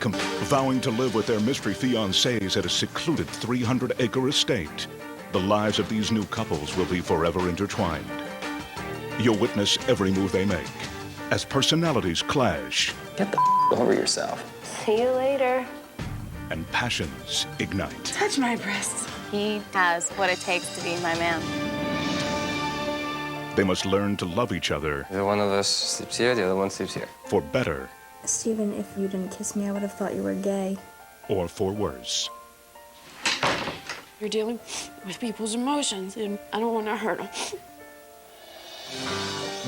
vowing to live with their mystery fiancés at a secluded 300-acre estate. The lives of these new couples will be forever intertwined. You'll witness every move they make as personalities clash. Get the over yourself. See you later. And passions ignite. Touch my breasts. He has what it takes to be my man. They must learn to love each other. Either one of us sleeps here, the other one sleeps here. For better. Steven, if you didn't kiss me, I would have thought you were gay. Or for worse. You're dealing with people's emotions, and I don't want to hurt them.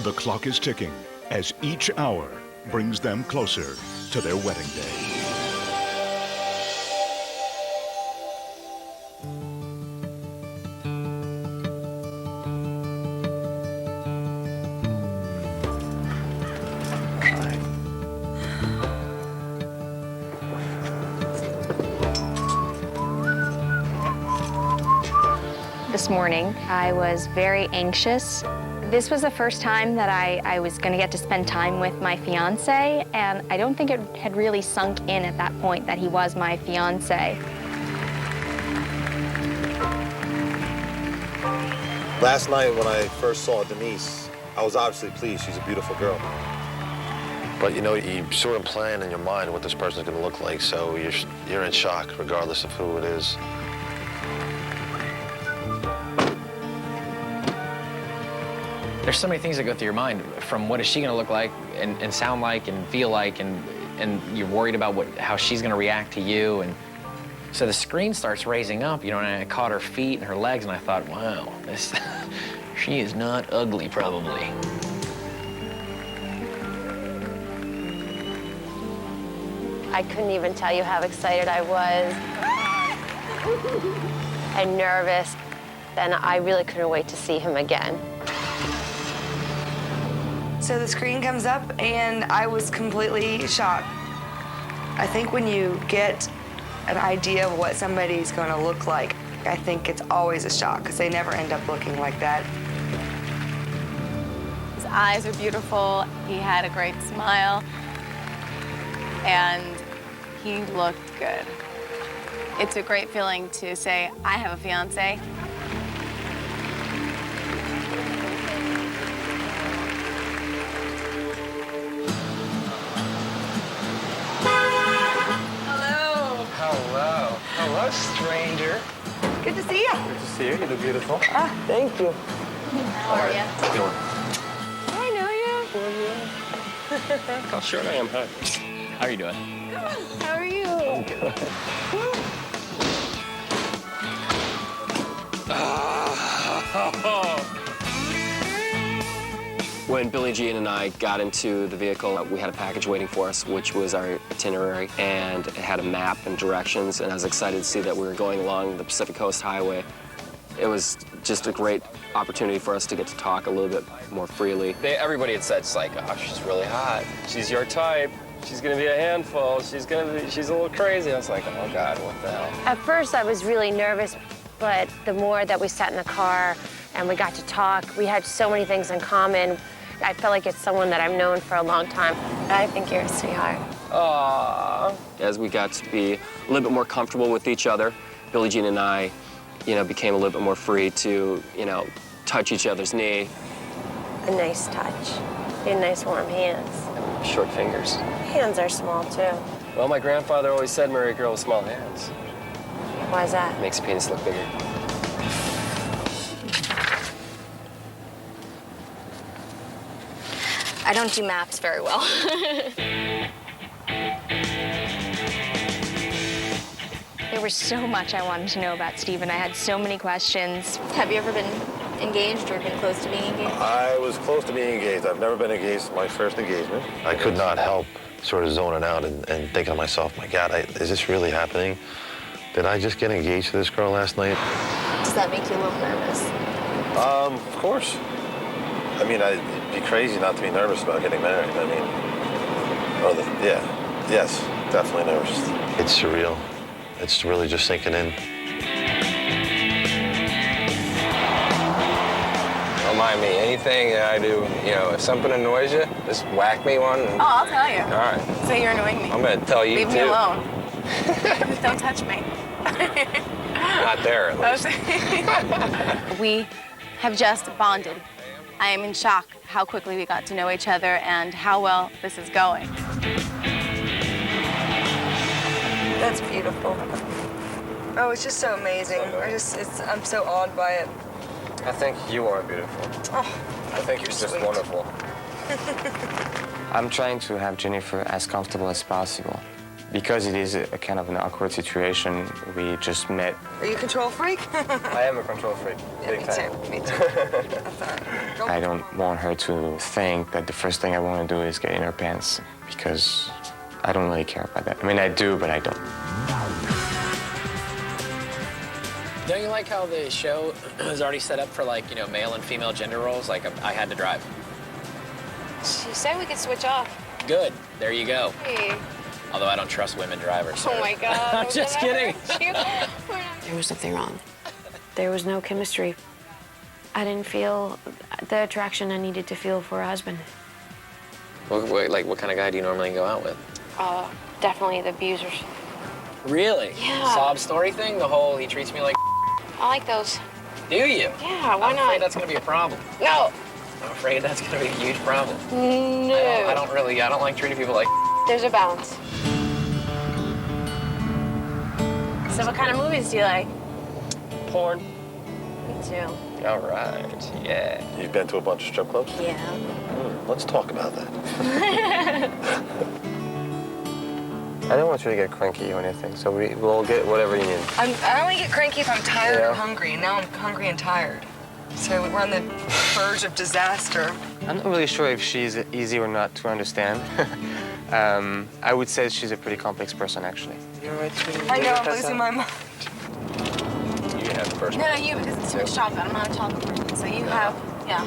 The clock is ticking as each hour brings them closer to their wedding day. This morning, I was very anxious. This was the first time that I was going to get to spend time with my fiance, and I don't think it had really sunk in at that point that he was my fiance. Last night when I first saw Denise, I was obviously pleased. She's a beautiful girl. But you know, you sort of plan in your mind what this person's going to look like, so you're in shock regardless of who it is. There's so many things that go through your mind, from what is she gonna look like and sound like and feel like, and you're worried about how she's gonna react to you. And so the screen starts raising up, you know, and I caught her feet and her legs, and I thought, wow, she is not ugly, probably. I couldn't even tell you how excited I was. And nervous. And I really couldn't wait to see him again. So the screen comes up, and I was completely shocked. I think when you get an idea of what somebody's going to look like, I think it's always a shock, because they never end up looking like that. His eyes are beautiful. He had a great smile. And he looked good. It's a great feeling to say, I have a fiance. Hello, stranger. Good to see you. Good to see you. You look beautiful. Ah, thank you. How are you? I know you. How short I am, huh? How are you doing? How are you? I'm good. When Billie Jean and I got into the vehicle, we had a package waiting for us, which was our itinerary, and it had a map and directions, and I was excited to see that we were going along the Pacific Coast Highway. It was just a great opportunity for us to get to talk a little bit more freely. Everybody had said, it's like, oh, she's really hot. She's your type. She's gonna be a handful. She's a little crazy. I was like, oh God, what the hell? At first, I was really nervous, but the more that we sat in the car and we got to talk, we had so many things in common. I felt like it's someone that I've known for a long time. I think you're a sweetheart. Aww. As we got to be a little bit more comfortable with each other, Billie Jean and I, you know, became a little bit more free to, you know, touch each other's knee. A nice touch. You had nice warm hands. Short fingers. Hands are small, too. Well, my grandfather always said marry a girl with small hands. Why's that? Makes the penis look bigger. I don't do maps very well. There was so much I wanted to know about Steven. I had so many questions. Have you ever been engaged or been close to being engaged? I was close to being engaged. I've never been engaged. My first engagement. I could not help sort of zoning out and thinking to myself, my God, is this really happening? Did I just get engaged to this girl last night? Does that make you a little nervous? Of course. I mean, it'd be crazy not to be nervous about getting married. I mean, yes, definitely nervous. It's surreal. It's really just sinking in. Well, my mind me. Anything that I do, you know, if something annoys you, just whack me one. Oh, I'll tell you. All right. Say you're annoying me. I'm gonna tell you Leave too. me alone. Don't touch me. Not there, at least. We have just bonded. I am in shock how quickly we got to know each other and how well this is going. That's beautiful. Oh, it's just so amazing. I'm so awed by it. I think you are beautiful. Oh, I think you're just sweet. wonderful. I'm trying to have Jennifer as comfortable as possible. Because it is a kind of an awkward situation, we just met. Are you a control freak? I am a control freak. Big me time. too. Me too. I don't want her to think that the first thing I want to do is get in her pants, because I don't really care about that. I mean, I do, but I don't. Don't you like how the show is already set up for, like, you know, male and female gender roles? Like, I had to drive. She said we could switch off. Good. There you go. Hey. Although I don't trust women drivers. So. Oh my God. I'm just kidding. There was something wrong. There was no chemistry. I didn't feel the attraction I needed to feel for a husband. What kind of guy do you normally go out with? Definitely the abusers. Really? Yeah. Sob story thing? The whole he treats me like I like those. Do you? Yeah, why I'm not? afraid that's going to be a problem. No. I'm afraid that's going to be a huge problem. No. I don't like treating people like There's a balance. So what kind of movies do you like? porn. Me too. All right, yeah. You've been to a bunch of strip clubs? Yeah. Let's talk about that. I don't want you to get cranky or anything, so we'll get whatever you need. I only get cranky if I'm tired Yeah. and hungry, and now I'm hungry and tired. So we're on the verge of disaster. I'm not really sure if she's easy or not to understand. I would say she's a pretty complex person, actually. You're right, sweetie. I know, I'm losing my mind. You have the first No, you, because it's too much chocolate. I'm not a chocolate person, so you have, yeah.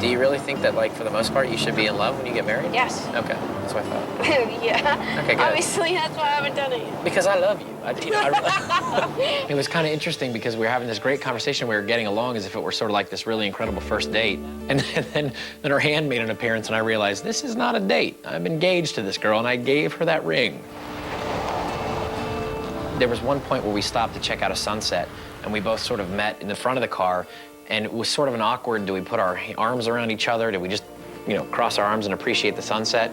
Do you really think that, like, for the most part, you should be in love when you get married? Yes. Okay, that's what I thought. Yeah. Okay, good. Obviously, that's why I haven't done it yet. Because I love you. It was kind of interesting because we were having this great conversation. We were getting along as if it were sort of like this really incredible first date. And then her hand made an appearance, and I realized this is not a date. I'm engaged to this girl, and I gave her that ring. There was one point where we stopped to check out a sunset, and we both sort of met in the front of the car, and it was sort of an awkward, do we put our arms around each other? Did we just, you know, cross our arms and appreciate the sunset?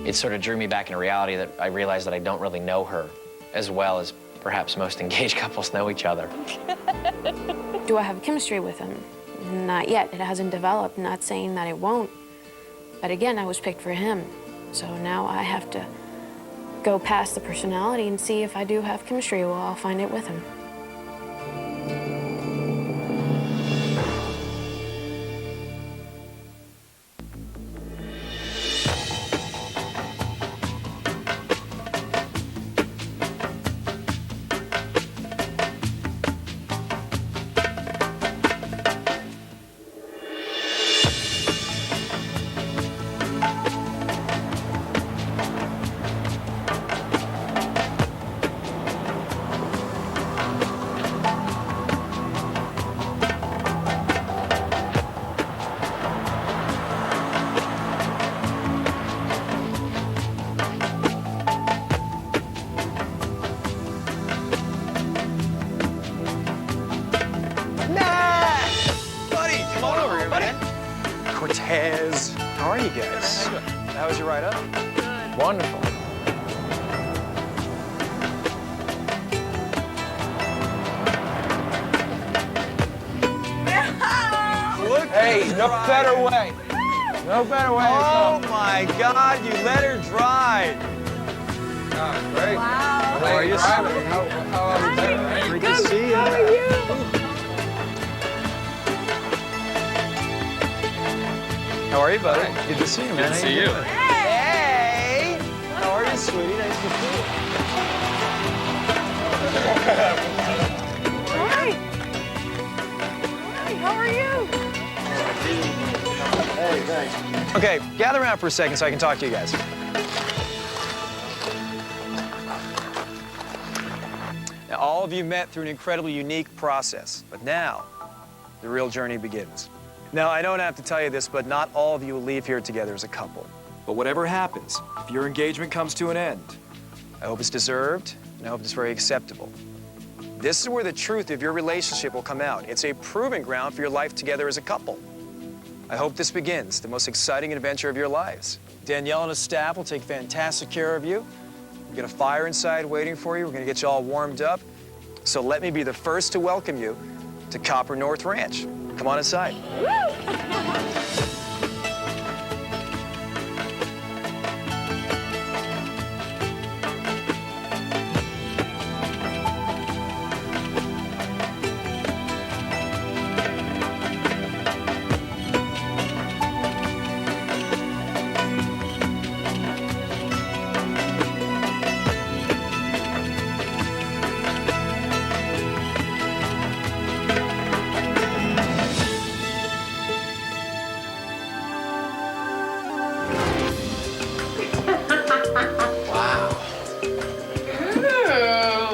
It sort of drew me back into reality that I realized that I don't really know her as well as perhaps most engaged couples know each other. Do I have chemistry with him? Not yet. It hasn't developed. Not saying that it won't. But again, I was picked for him. So now I have to go past the personality and see if I do have chemistry. Well, I'll find it with him. Cortez. How are you guys? How was your ride up? Wonderful. Look, Hey, no better way. No better way. oh my God, you let her drive. Great. Wow. How are you? How are you doing? Great to see you. How are you? How are you, buddy? Good to see you, man. Good to see you. Hey! How are you, sweetie? Nice to see you. Hi. Hi, how are you? Hey, thanks. Okay, gather around for a second so I can talk to you guys. Now, all All of you met through an incredibly unique process, but now the real journey begins. Now, I don't have to tell you this, but not all of you will leave here together as a couple. But whatever happens, if your engagement comes to an end, I hope it's deserved, and I hope it's very acceptable. This is where the truth of your relationship will come out. It's a proving ground for your life together as a couple. I hope this begins the most exciting adventure of your lives. Danielle and her staff will take fantastic care of you. We've got a fire inside waiting for you. We're gonna get you all warmed up. So let me be the first to welcome you to Copper North Ranch. Come on inside.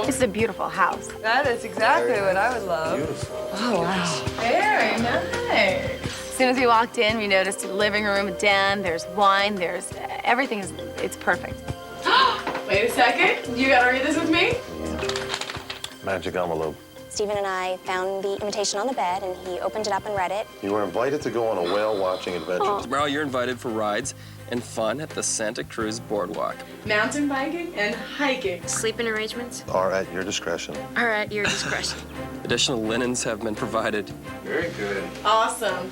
This is a beautiful house. That is exactly what I would love. Beautiful. Oh, wow. Very nice. As soon as we walked in, we noticed a living room, a den, there's wine, there's everything it's perfect. Wait a second. You gotta read this with me? Magic envelope. Stephen and I found the invitation on the bed, and he opened it up and read it. You were invited to go on a whale watching adventure. Tomorrow you're invited for rides and fun at the Santa Cruz Boardwalk. Mountain biking and hiking. Sleeping arrangements Are at your discretion. are at your discretion. Additional linens have been provided. Very good. Awesome.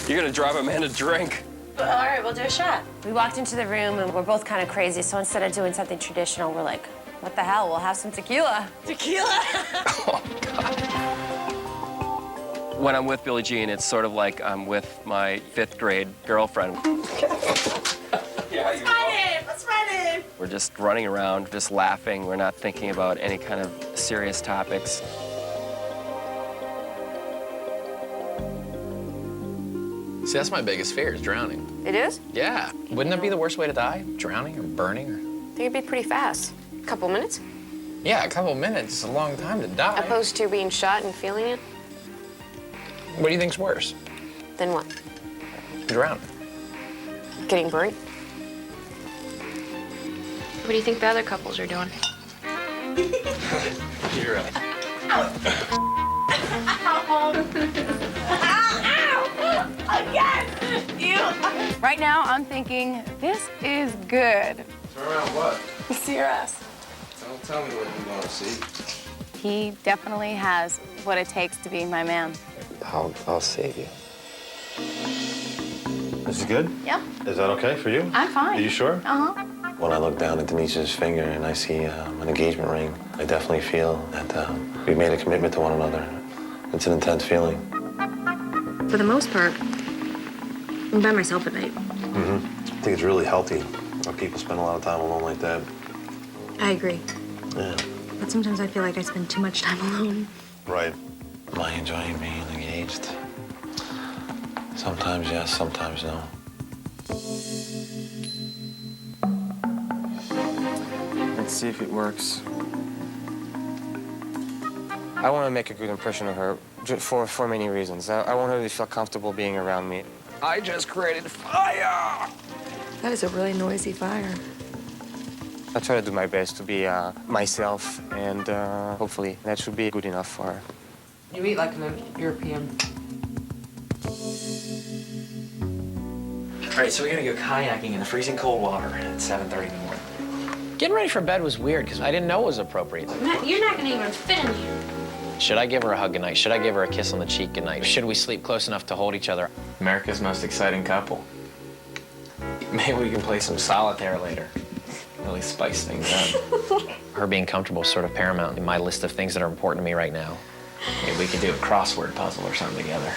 You're gonna drive a man a drink. All right, we'll do a shot. We walked into the room and we're both kind of crazy, so instead of doing something traditional, we're like, what the hell, we'll have some tequila. Tequila? When I'm with Billie Jean, it's sort of like I'm with my 5th grade girlfriend. What's my name? We're just running around, just laughing. We're not thinking about any kind of serious topics. See, that's my biggest fear, is drowning. It is? Yeah. Wouldn't that be the worst way to die? Drowning or burning or... I think it'd be pretty fast. A couple minutes. Yeah, a couple of minutes is a long time to die. Opposed to being shot and feeling it. What do you think's worse? Then what? Drowning. Getting burnt? What do you think the other couples are doing? You're Right now, I'm thinking, this is good. Turn around what? See your ass. Don't tell me what you want to see. He definitely has what it takes to be my man. I'll save you. Is it good? Yeah. Is that okay for you? I'm fine. Are you sure? Uh-huh. When I look down at Denise's finger and I see an engagement ring, I definitely feel that we've made a commitment to one another. It's an intense feeling. For the most part, I'm by myself at night. I think it's really healthy when people spend a lot of time alone like that. I agree. Yeah. But sometimes I feel like I spend too much time alone. Right. Am I enjoying being engaged? Sometimes yes, sometimes no. Let's see if it works. I want to make a good impression of her for many reasons. I want her to feel comfortable being around me. I just created fire! That is a really noisy fire. I try to do my best to be myself, and hopefully that should be good enough for her. You eat like an European. All right, so we're gonna go kayaking in the freezing cold water at 7:30 in the morning. Getting ready for bed was weird because I didn't know it was appropriate. Matt, you're not gonna even fit in here. Should I give her a hug goodnight? Should I give her a kiss on the cheek goodnight? Should we sleep close enough to hold each other? America's most exciting couple. Maybe we can play some solitaire later. Really spice things up. Her being comfortable is sort of paramount in my list of things that are important to me right now. Maybe we could do a crossword puzzle or something together.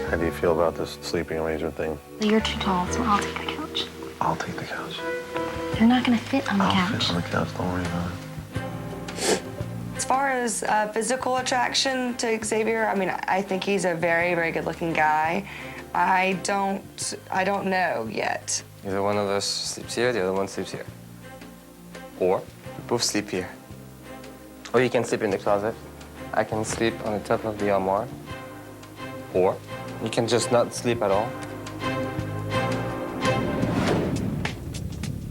How do you feel about this sleeping arrangement thing? You're too tall, so I'll take the couch. I'll take the couch. You're not gonna fit on the I'll couch. fit on the couch, don't worry about it. As far as physical attraction to Xavier, I mean, I think he's a very, very good-looking guy. I don't know yet. Either one of us sleeps here, the other one sleeps here. Or we both sleep here. Or you can sleep in the closet. I can sleep on the top of the armoire. Or you can just not sleep at all.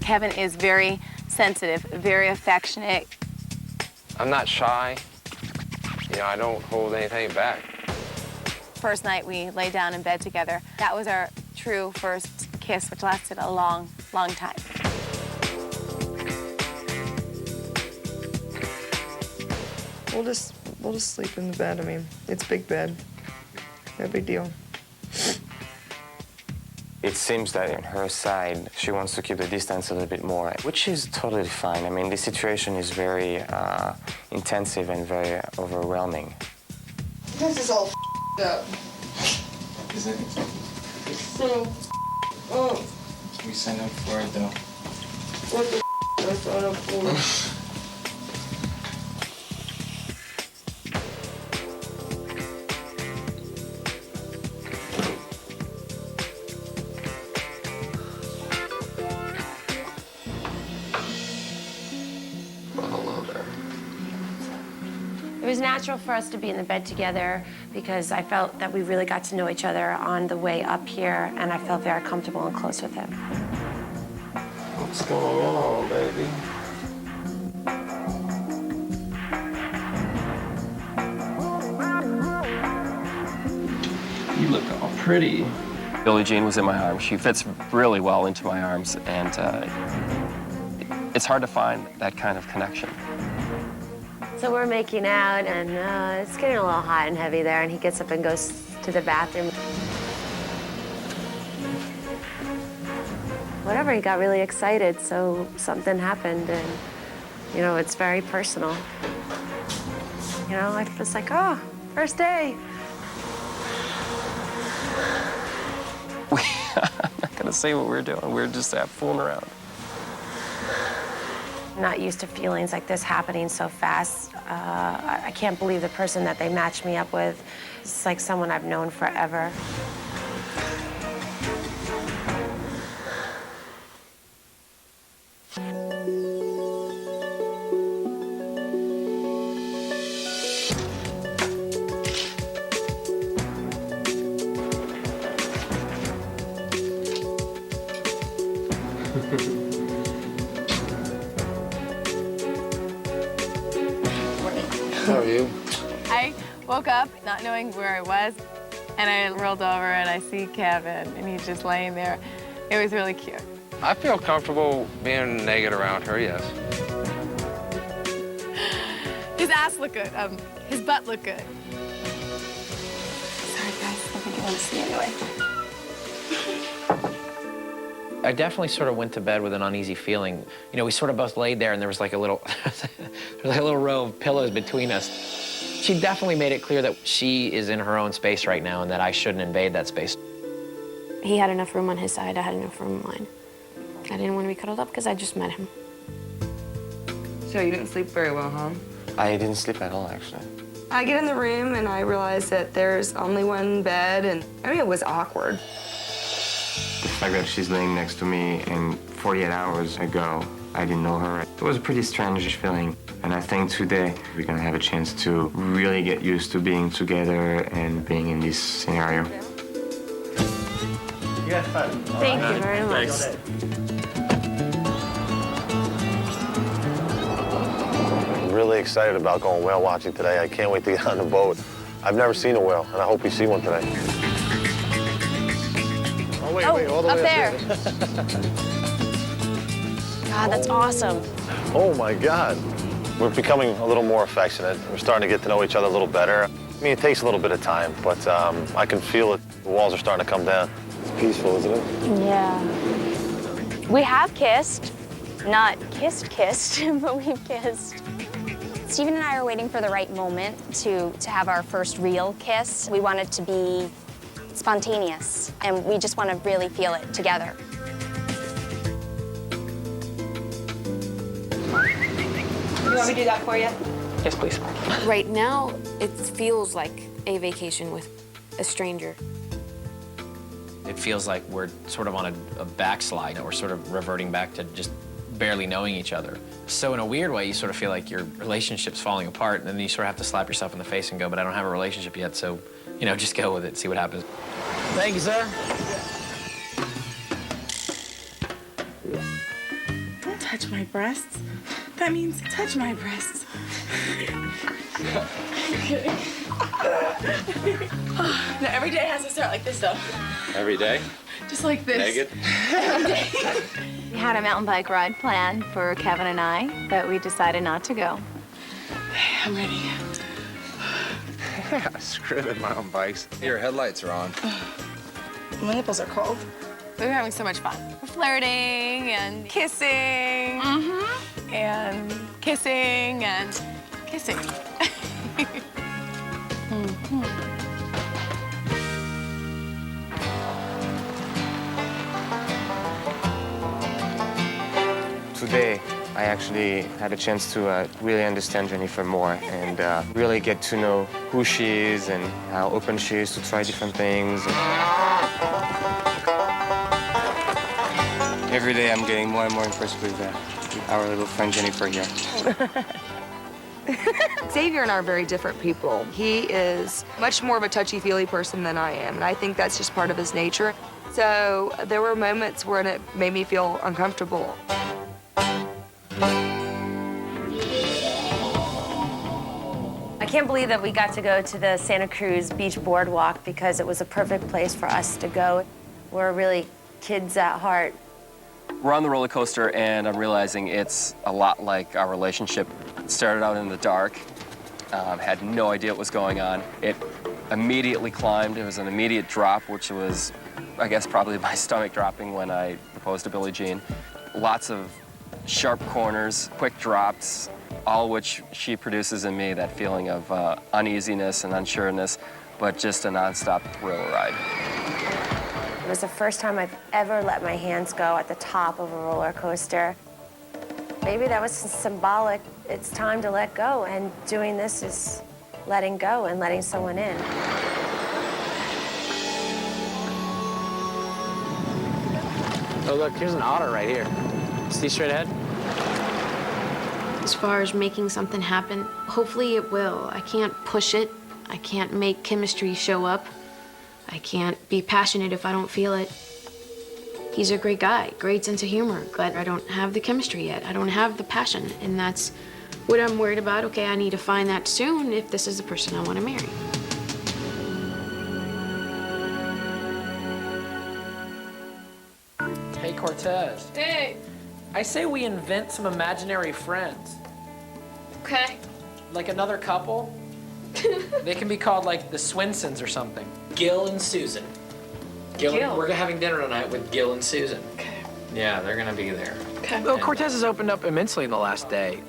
Kevin is very sensitive, very affectionate. I'm not shy. You know, I don't hold anything back. First night we lay down in bed together, that was our true first kiss, which lasted a long, long time. We'll just sleep in the bed. I mean, it's a big bed. No big deal. It seems that on her side, she wants to keep the distance a little bit more, which is totally fine. I mean, the situation is very intensive and very overwhelming. This is all up. Is it? So, oh, We signed up for it, though. what the I signed up for? It was natural for us to be in the bed together because I felt that we really got to know each other on the way up here, and I felt very comfortable and close with him. What's going on, baby? You look all pretty. Billie Jean was in my arms. She fits really well into my arms, and it's hard to find that kind of connection. So we're making out, and it's getting a little hot and heavy there, and he gets up and goes to the bathroom. Whatever, he got really excited, so something happened, and, you know, it's very personal. You know, I was like, oh, first day. I'm not gonna say what we're doing. We're just fooling around. I'm not used to feelings like this happening so fast. I can't believe the person that they matched me up with. It's like someone I've known forever. How are you? I woke up not knowing where I was, and I rolled over and I see Kevin, and he's just laying there. It was really cute. I feel comfortable being naked around her, yes. His ass looked good. His butt looked good. Sorry, guys. I think you want to see anyway. I definitely sort of went to bed with an uneasy feeling. You know, we sort of both laid there, and there was like a little, row of pillows between us. She definitely made it clear that she is in her own space right now, and that I shouldn't invade that space. He had enough room on his side, I had enough room on mine. I didn't want to be cuddled up because I just met him. So you didn't sleep very well, huh? I didn't sleep at all, actually. I get in the room and I realize that there's only one bed, and I mean, it was awkward. The fact that she's laying next to me and 48 hours ago, I didn't know her. It was a pretty strange feeling. And I think today we're gonna have a chance to really get used to being together and being in this scenario. You had fun. Thank you very much. Thanks. I'm really excited about going whale watching today. I can't wait to get on the boat. I've never seen a whale, and I hope we see one today. Oh, wait, all the up way there. God, that's awesome. Oh, my God. We're becoming a little more affectionate. We're starting to get to know each other a little better. I mean, it takes a little bit of time, but I can feel it. The walls are starting to come down. It's peaceful, isn't it? Yeah. We have kissed. Not kissed, but we've kissed. Steven and I are waiting for the right moment to have our first real kiss. We want it to be spontaneous, and we just want to really feel it together. You want me to do that for you? Yes, please. Right now, it feels like a vacation with a stranger. It feels like we're sort of on a backslide. We're sort of reverting back to just barely knowing each other. So in a weird way, you sort of feel like your relationship's falling apart, and then you sort of have to slap yourself in the face and go, but I don't have a relationship yet, so, you know, just go with it, see what happens. Thank you, sir. Don't touch my breasts. That means touch my breasts. I'm kidding. No, every day has to start like this, though. Every day? Just like this. Naked? Every day. We had a mountain bike ride planned for Kevin and I, but we decided not to go. I'm ready. Screw the mountain bikes. Your headlights are on. My nipples are cold. We were having so much fun. Flirting and kissing. And kissing and kissing. Today, I actually had a chance to really understand Jennifer more and really get to know who she is and how open she is to try different things. Every day, I'm getting more and more impressed with our little friend Jennifer here. Xavier and I are very different people. He is much more of a touchy-feely person than I am, and I think that's just part of his nature. So there were moments when it made me feel uncomfortable. I can't believe that we got to go to the Santa Cruz Beach Boardwalk because it was a perfect place for us to go. We're really kids at heart. We're on the roller coaster, and I'm realizing it's a lot like our relationship. It started out in the dark, had no idea what was going on. It immediately climbed. It was an immediate drop, which was, I guess, probably my stomach dropping when I proposed to Billie Jean. Lots of sharp corners, quick drops, all which she produces in me, that feeling of uneasiness and unsureness, but just a nonstop thrill ride. It was the first time I've ever let my hands go at the top of a roller coaster. Maybe that was symbolic. It's time to let go, and doing this is letting go and letting someone in. Oh, look, here's an otter right here. See straight ahead? As far as making something happen, hopefully it will. I can't push it. I can't make chemistry show up. I can't be passionate if I don't feel it. He's a great guy, great sense of humor, but I don't have the chemistry yet. I don't have the passion, and that's what I'm worried about. Okay, I need to find that soon if this is the person I want to marry. Hey, Cortez. Hey. I say we invent some imaginary friends. Okay. Like another couple. They can be called like the Swinsons or something. Gil and Susan. Gil. We're having dinner tonight with Gil and Susan. Okay. Yeah, they're gonna be there. Okay. Well, Cortez has opened up immensely in the last day.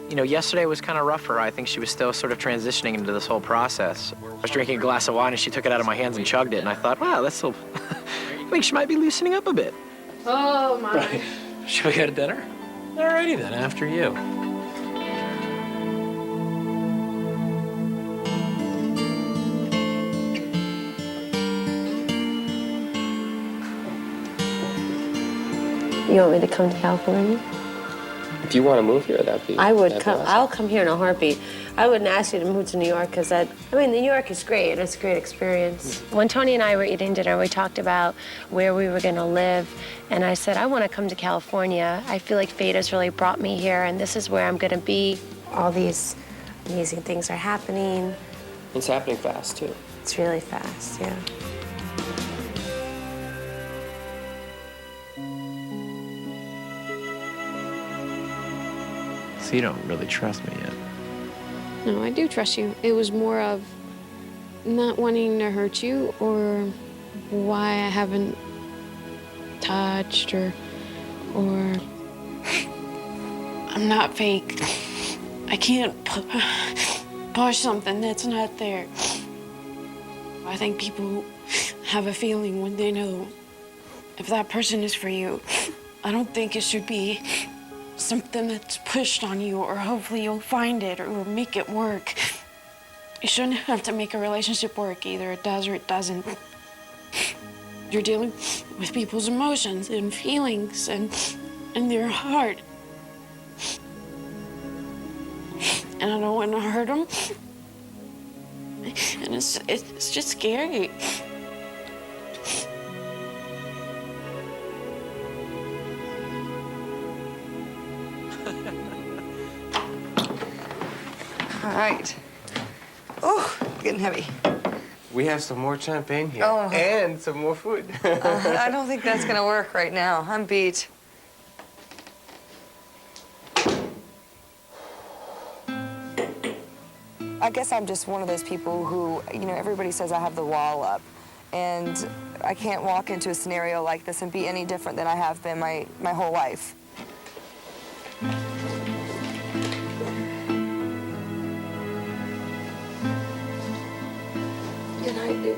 You know, yesterday was kind of rough for her. I think she was still sort of transitioning into this whole process. I was drinking a glass of wine and she took it out of my hands and chugged it, and I thought, wow, that's so. I think she might be loosening up a bit. Oh, my. Right. Should we go to dinner? Alrighty then, after you. You want me to come to California? If you want to move here, that'd be. I would that'd be come. awesome. I'll come here in a heartbeat. I wouldn't ask you to move to New York because New York is great. It's a great experience. When Tony and I were eating dinner, we talked about where we were going to live, and I said, I want to come to California. I feel like fate has really brought me here, and this is where I'm going to be. All these amazing things are happening. It's happening fast, too. It's really fast, yeah. So you don't really trust me yet. No, I do trust you. It was more of not wanting to hurt you or why I haven't touched or I'm not fake. I can't push something that's not there. I think people have a feeling when they know if that person is for you. I don't think it should be something that's pushed on you, or hopefully you'll find it or make it work. You shouldn't have to make a relationship work. Either it does or it doesn't. You're dealing with people's emotions and feelings and their heart. and I don't want to hurt him. And it's just scary. All right. Oh, getting heavy. We have some more champagne here Oh. and some more food. I don't think that's gonna work right now. I'm beat. I guess I'm just one of those people who, you know, everybody says I have the wall up. And I can't walk into a scenario like this and be any different than I have been my whole life. Good night, dude.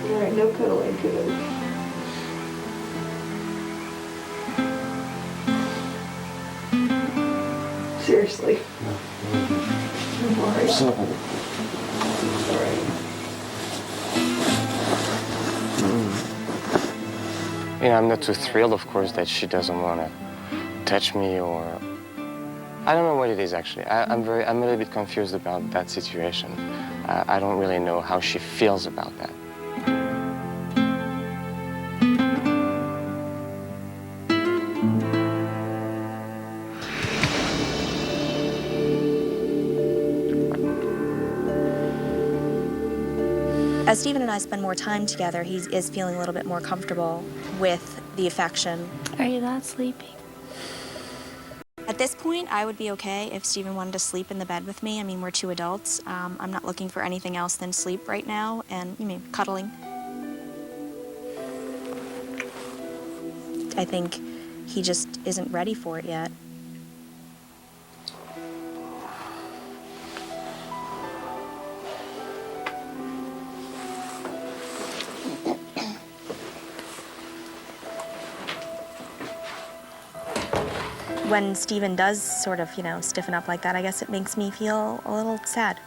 All right, no cuddling, good. Seriously. I'm worried. You know, I'm not too thrilled, of course, that she doesn't want to touch me or... I don't know what it is, actually. I'm a little bit confused about that situation. I don't really know how she feels about that. As Stephen and I spend more time together, he is feeling a little bit more comfortable with the affection. Are you that sleepy? At this point, I would be okay if Stephen wanted to sleep in the bed with me. I mean, we're two adults. I'm not looking for anything else than sleep right now and, you mean, cuddling. I think he just isn't ready for it yet. When Stephen does sort of, you know, stiffen up like that, I guess it makes me feel a little sad.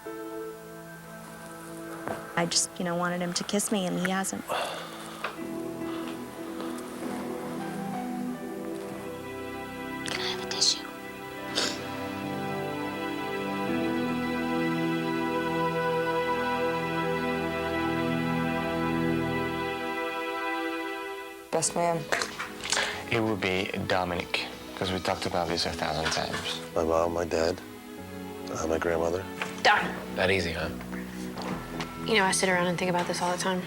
I just, you know, wanted him to kiss me, and he hasn't. Can I have a tissue? Best man. It would be Dominic, because we talked about this 1,000 times. My mom, my dad, my grandmother. Done. That easy, huh? You know, I sit around and think about this all the time.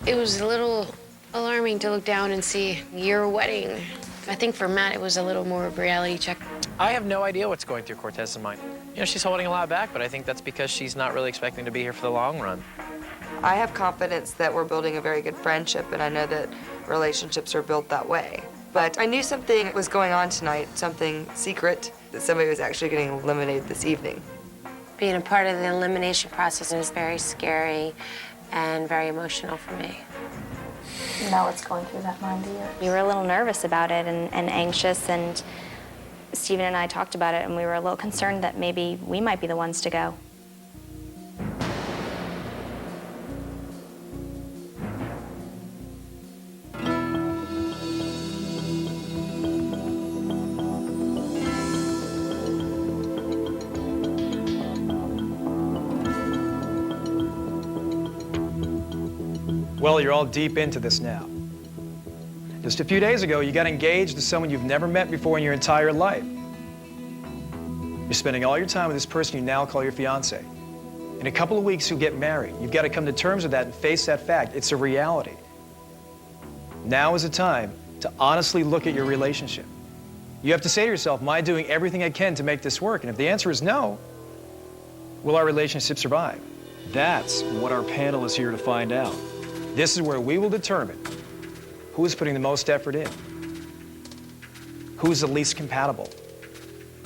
It was a little alarming to look down and see your wedding. I think for Matt, it was a little more of a reality check. I have no idea what's going through Cortez's mind. You know, she's holding a lot back, but I think that's because she's not really expecting to be here for the long run. I have confidence that we're building a very good friendship, and I know that relationships are built that way. But I knew something was going on tonight, something secret, that somebody was actually getting eliminated this evening. Being a part of the elimination process is very scary and very emotional for me. You know what's going through that mind of yours. We were a little nervous about it and anxious, and Stephen and I talked about it, and we were a little concerned that maybe we might be the ones to go. Well, you're all deep into this now. Just a few days ago, you got engaged to someone you've never met before in your entire life. You're spending all your time with this person you now call your fiancé. In a couple of weeks, you'll get married. You've got to come to terms with that and face that fact. It's a reality. Now is the time to honestly look at your relationship. You have to say to yourself, am I doing everything I can to make this work? And if the answer is no, will our relationship survive? That's what our panel is here to find out. This is where we will determine who is putting the most effort in, who is the least compatible.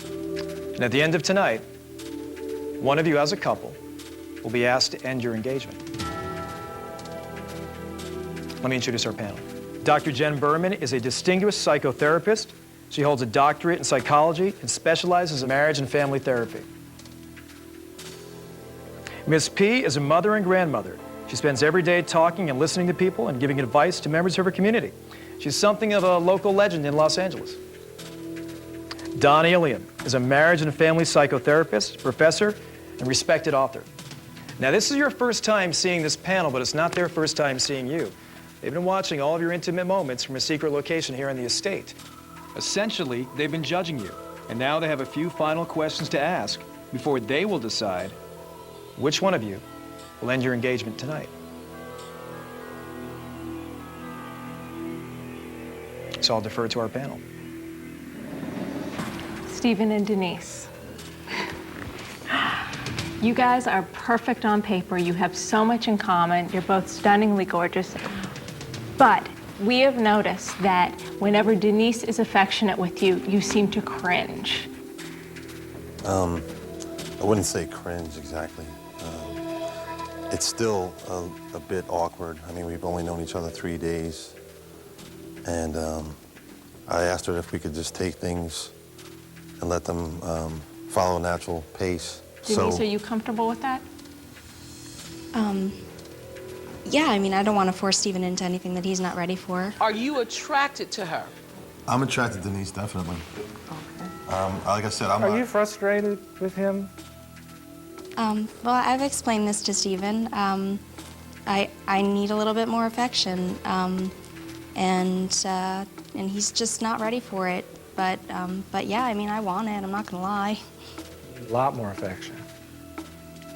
And at the end of tonight, one of you as a couple will be asked to end your engagement. Let me introduce our panel. Dr. Jen Berman is a distinguished psychotherapist. She holds a doctorate in psychology and specializes in marriage and family therapy. Miss P is a mother and grandmother. She spends every day talking and listening to people and giving advice to members of her community. She's something of a local legend in Los Angeles. Don Ilian is a marriage and family psychotherapist, professor, and respected author. Now, this is your first time seeing this panel, but it's not their first time seeing you. They've been watching all of your intimate moments from a secret location here on the estate. Essentially, they've been judging you, and now they have a few final questions to ask before they will decide which one of you will end your engagement tonight. So I'll defer to our panel. Stephen and Denise. You guys are perfect on paper. You have so much in common. You're both stunningly gorgeous. But we have noticed that whenever Denise is affectionate with you, you seem to cringe. I wouldn't say cringe exactly. It's still a bit awkward. I mean, we've only known each other 3 days. And I asked her if we could just take things and let them follow a natural pace. Denise, are you comfortable with that? Yeah, I mean, I don't want to force Stephen into anything that he's not ready for. Are you attracted to her? I'm attracted to Denise, definitely. Like I said, Are you frustrated with him? Well, I've explained this to Stephen. I need a little bit more affection, and he's just not ready for it. But yeah, I mean, I want it. I'm not gonna lie. A lot more affection.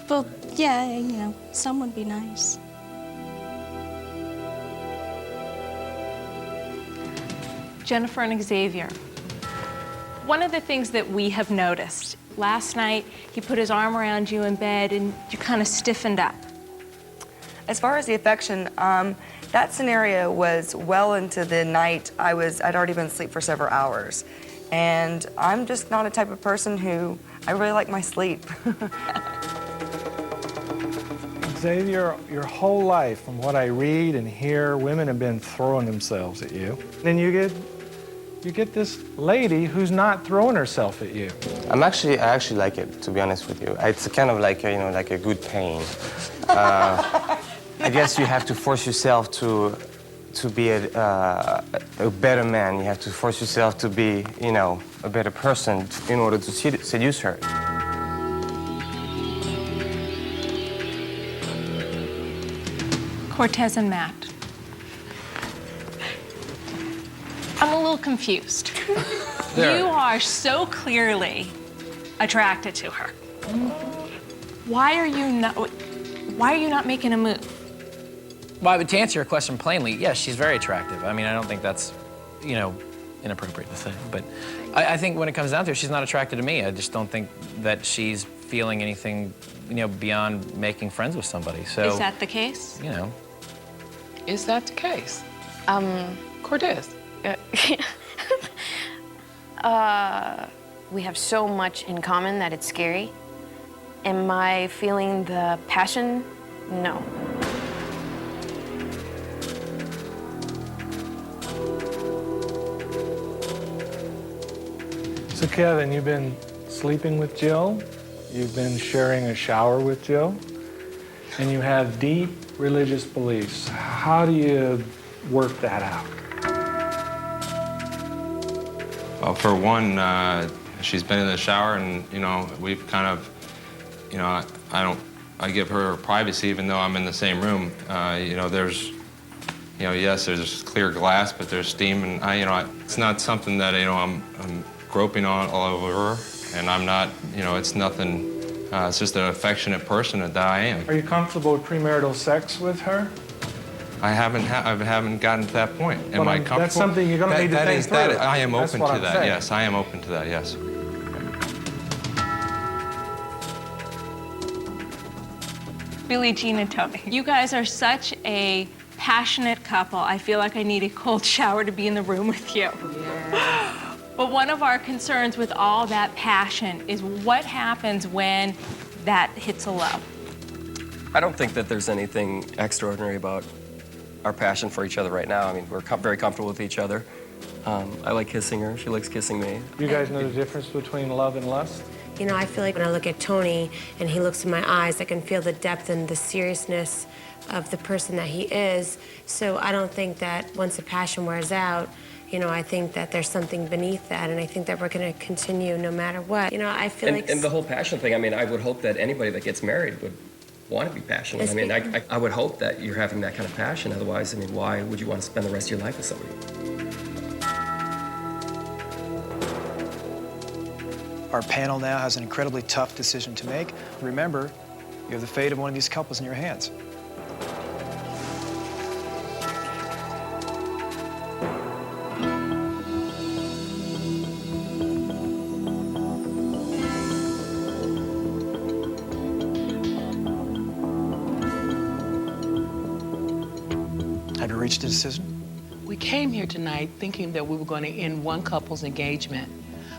Well, yeah, you know, some would be nice. Jennifer and Xavier. One of the things that we have noticed, last night he put his arm around you in bed and you kind of stiffened up. As far as the affection, that scenario was well into the night. I'd already been asleep for several hours. And I'm just not a type of person who, I really like my sleep. Xavier, your whole life, from what I read and hear, women have been throwing themselves at you. Then you get this lady who's not throwing herself at you. I actually like it, to be honest with you. It's kind of like like a good pain. I guess you have to force yourself to be a better man. You have to force yourself to be, a better person in order to seduce her. Cortez and Matt. I'm a little confused. You are so clearly attracted to her. Why are you not making a move? Well, to answer your question plainly, yes, she's very attractive. I mean, I don't think that's, inappropriate to say. But I think when it comes down to it, she's not attracted to me. I just don't think that she's feeling anything, beyond making friends with somebody. So is that the case? Is that the case? Cortez. We have so much in common that it's scary. Am I feeling the passion? No. So Kevin, you've been sleeping with Jill, you've been sharing a shower with Jill, and you have deep religious beliefs. How do you work that out? Well, for one, she's been in the shower, and we've kind of, I give her privacy even though I'm in the same room. There's, yes, there's clear glass, but there's steam, and it's not something that I'm groping on all over her, and I'm not, it's nothing. It's just an affectionate person that I am. Are you comfortable with premarital sex with her? I haven't gotten to that point. Am I comfortable? That's something you're going to need to think through. I am open to that. Saying. Yes, I am open to that. Yes. Billie Jean and Tony. You guys are such a passionate couple. I feel like I need a cold shower to be in the room with you. Yeah. But one of our concerns with all that passion is what happens when that hits a low. I don't think that there's anything extraordinary about our passion for each other right now. I mean, we're very comfortable with each other. I like kissing her. She likes kissing me. You guys know the difference between love and lust? You know, I feel like when I look at Tony and he looks in my eyes, I can feel the depth and the seriousness of the person that he is. So I don't think that once the passion wears out, you know, I think that there's something beneath that, and I think that we're going to continue no matter what. You know, I feel like... And the whole passion thing, I mean, I would hope that anybody that gets married would want to be passionate. I mean, I would hope that you're having that kind of passion. Otherwise, I mean, why would you want to spend the rest of your life with somebody? Our panel now has an incredibly tough decision to make. Remember, you have the fate of one of these couples in your hands. Have you reached a decision? We came here tonight thinking that we were going to end one couple's engagement,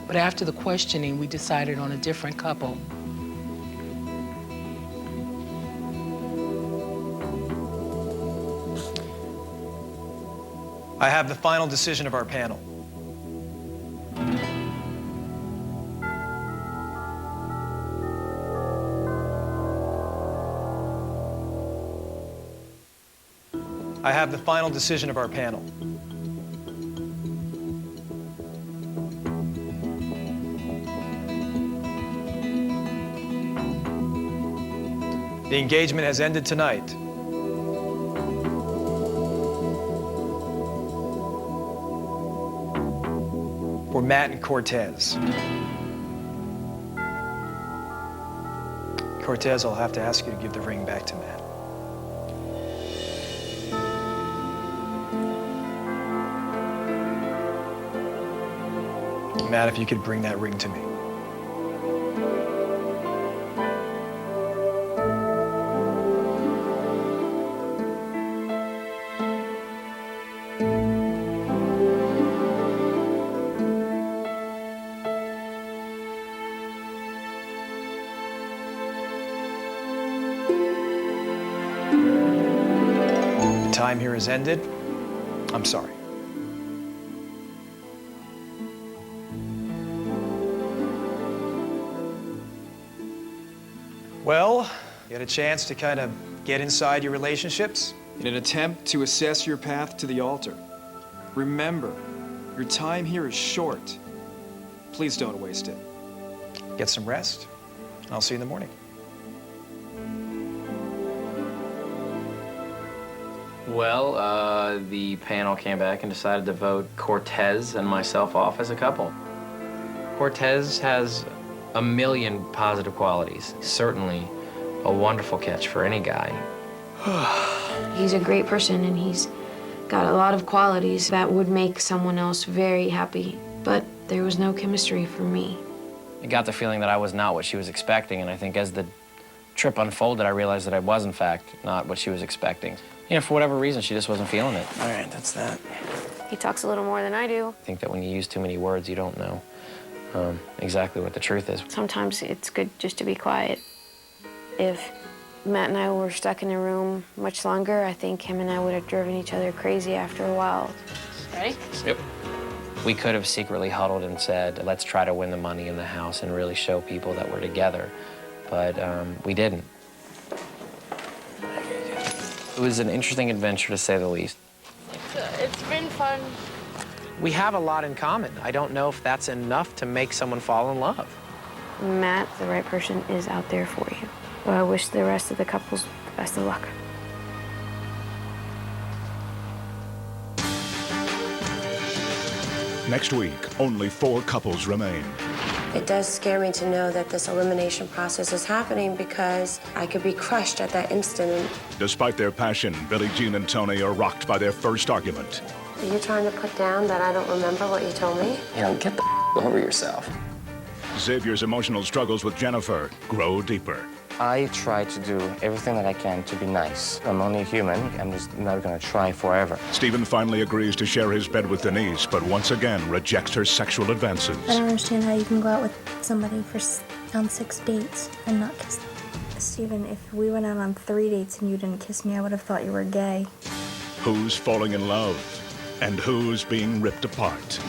but after the questioning, we decided on a different couple. I have the final decision of our panel. I have the final decision of our panel. The engagement has ended tonight. For Matt and Cortez. Cortez, I'll have to ask you to give the ring back to Matt. Matt, if you could bring that ring to me. The time here has ended. I'm sorry. Well, you had a chance to kind of get inside your relationships in an attempt to assess your path to the altar. Remember, your time here is short. Please don't waste it. Get some rest, and I'll see you in the morning. Well, the panel came back and decided to vote Cortez and myself off as a couple. Cortez has a million positive qualities. Certainly a wonderful catch for any guy. He's a great person, and he's got a lot of qualities that would make someone else very happy, but there was no chemistry for me. I got the feeling that I was not what she was expecting, and I think as the trip unfolded, I realized that I was, in fact, not what she was expecting. You know, for whatever reason, she just wasn't feeling it. All right, that's that. He talks a little more than I do. I think that when you use too many words, you don't know exactly what the truth is. Sometimes it's good just to be quiet. If Matt and I were stuck in a room much longer, I think him and I would have driven each other crazy after a while. Ready? Yep. We could have secretly huddled and said, let's try to win the money in the house and really show people that we're together, but we didn't. It was an interesting adventure, to say the least. It's been fun. We have a lot in common. I don't know if that's enough to make someone fall in love. Matt, the right person, is out there for you. Well, I wish the rest of the couples the best of luck. Next week, only 4 couples remain. It does scare me to know that this elimination process is happening because I could be crushed at that instant. Despite their passion, Billie Jean and Tony are rocked by their first argument. Are you trying to put down that I don't remember what you told me? You know, get the over yourself. Xavier's emotional struggles with Jennifer grow deeper. I try to do everything that I can to be nice. I'm only human. I'm just not gonna try forever. Stephen finally agrees to share his bed with Denise, but once again rejects her sexual advances. I don't understand how you can go out with somebody on 6 dates and not kiss them. Stephen, if we went out on 3 dates and you didn't kiss me, I would have thought you were gay. Who's falling in love? And who's being ripped apart?